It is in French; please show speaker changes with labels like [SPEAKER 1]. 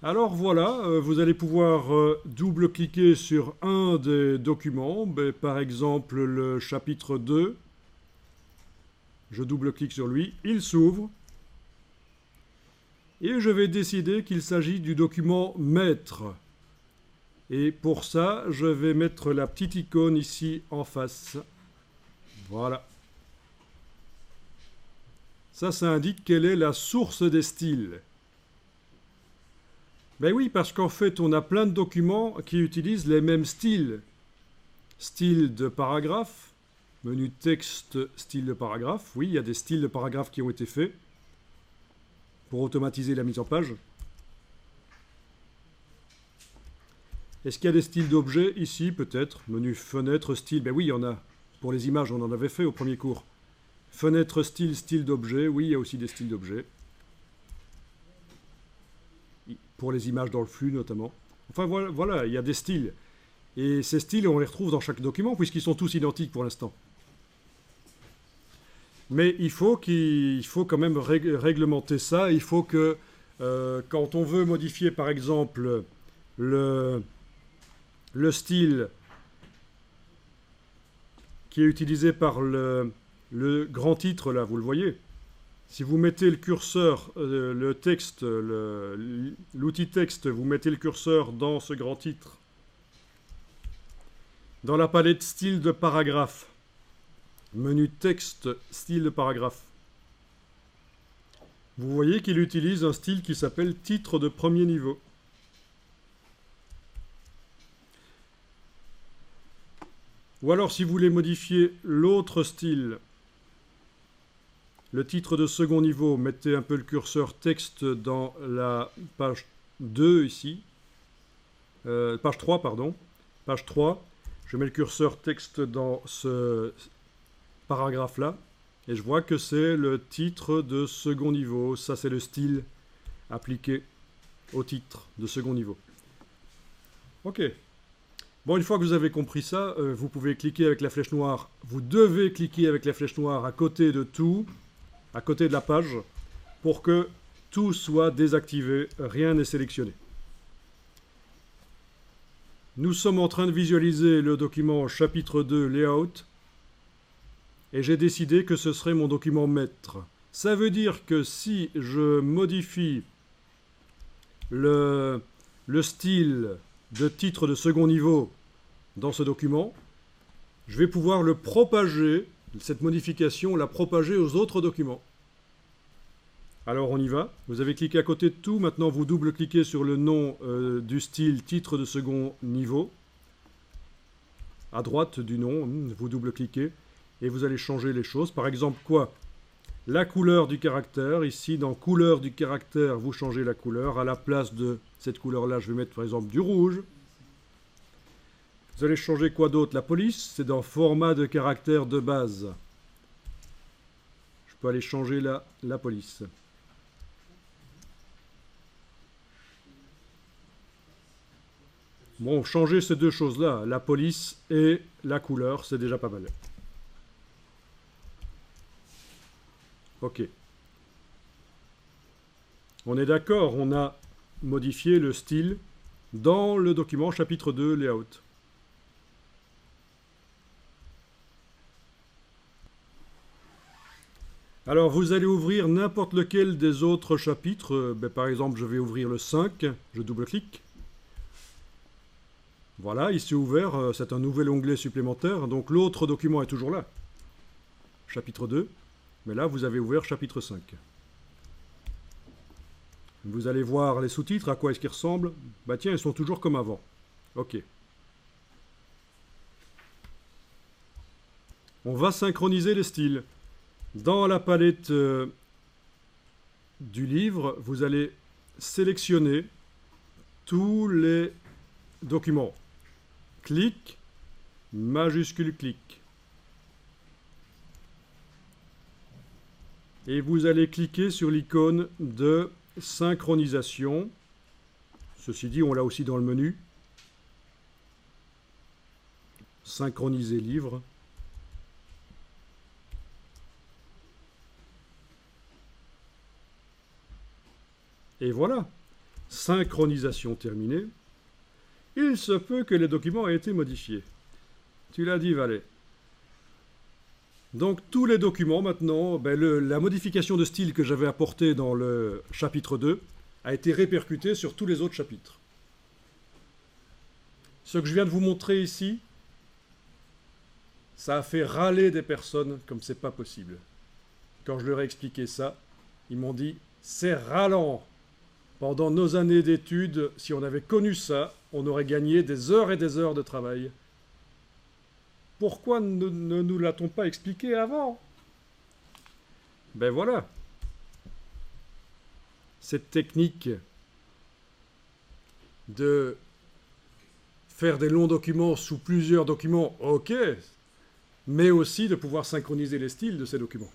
[SPEAKER 1] Alors voilà, vous allez pouvoir double-cliquer sur un des documents, par exemple le chapitre 2. Je double-clique sur lui, il s'ouvre. Et je vais décider qu'il s'agit du document maître. Et pour ça, je vais mettre la petite icône ici en face. Voilà. Ça indique quelle est la source des styles. Ben oui, parce qu'en fait, on a plein de documents qui utilisent les mêmes styles. Style de paragraphe, menu texte, style de paragraphe. Oui, il y a des styles de paragraphe qui ont été faits pour automatiser la mise en page. Est-ce qu'il y a des styles d'objets ici, peut-être? Menu fenêtre, style, ben oui, il y en a. Pour les images, on en avait fait au premier cours. Fenêtre, style, style d'objet. Oui, il y a aussi des styles d'objets. Pour les images dans le flux, notamment. Enfin, voilà, il y a des styles. Et ces styles, on les retrouve dans chaque document, puisqu'ils sont tous identiques pour l'instant. Mais il faut quand même réglementer ça. Il faut que, quand on veut modifier, par exemple, le style qui est utilisé par le grand titre, là, vous le voyez. Si vous mettez le curseur, le texte, l'outil texte, vous mettez le curseur dans ce grand titre, dans la palette style de paragraphe, menu texte, style de paragraphe, vous voyez qu'il utilise un style qui s'appelle titre de premier niveau. Ou alors, si vous voulez modifier l'autre style, le titre de second niveau, mettez un peu le curseur texte dans la page 2 ici. Page 3, pardon. Page 3. Je mets le curseur texte dans ce paragraphe-là. Et je vois que c'est le titre de second niveau. Ça, c'est le style appliqué au titre de second niveau. OK. Bon, une fois que vous avez compris ça, vous pouvez cliquer avec la flèche noire. Vous devez cliquer avec la flèche noire à côté de tout, à côté de la page, pour que tout soit désactivé, rien n'est sélectionné. Nous sommes en train de visualiser le document chapitre 2 Layout, et j'ai décidé que ce serait mon document maître. Ça veut dire que si je modifie le style de titre de second niveau dans ce document, je vais pouvoir le propager, cette modification, la propager aux autres documents. Alors on y va. Vous avez cliqué à côté de tout. Maintenant, vous double-cliquez sur le nom du style titre de second niveau. À droite du nom, vous double-cliquez et vous allez changer les choses. Par exemple, quoi? La couleur du caractère. Ici, dans couleur du caractère, vous changez la couleur. À la place de cette couleur-là, je vais mettre par exemple du rouge. Vous allez changer quoi d'autre? La police, c'est dans format de caractère de base. Je peux aller changer la police. Bon, changer ces deux choses-là, la police et la couleur, c'est déjà pas mal. OK. On est d'accord, on a modifié le style dans le document chapitre 2 Layout. Alors, vous allez ouvrir n'importe lequel des autres chapitres. Par exemple, je vais ouvrir le 5, je double-clique. Voilà, il s'est ouvert, c'est un nouvel onglet supplémentaire. Donc l'autre document est toujours là, chapitre 2. Mais là, vous avez ouvert chapitre 5. Vous allez voir les sous-titres, à quoi est-ce qu'ils ressemblent. Bah tiens, ils sont toujours comme avant. OK. On va synchroniser les styles. Dans la palette du livre, vous allez sélectionner tous les documents. Clic, majuscule clic. Et vous allez cliquer sur l'icône de synchronisation. Ceci dit, on l'a aussi dans le menu. Synchroniser livre. Et voilà. synchronisation terminée, il se peut que les documents aient été modifiés. Tu l'as dit, Valet. Donc tous les documents maintenant, la modification de style que j'avais apportée dans le chapitre 2 a été répercutée sur tous les autres chapitres. Ce que je viens de vous montrer ici, ça a fait râler des personnes comme c'est pas possible. Quand je leur ai expliqué ça, ils m'ont dit « c'est râlant ». Pendant nos années d'études, si on avait connu ça, on aurait gagné des heures et des heures de travail. Pourquoi ne nous l'a-t-on pas expliqué avant? Ben voilà. Cette technique de faire des longs documents sous plusieurs documents, ok, mais aussi de pouvoir synchroniser les styles de ces documents.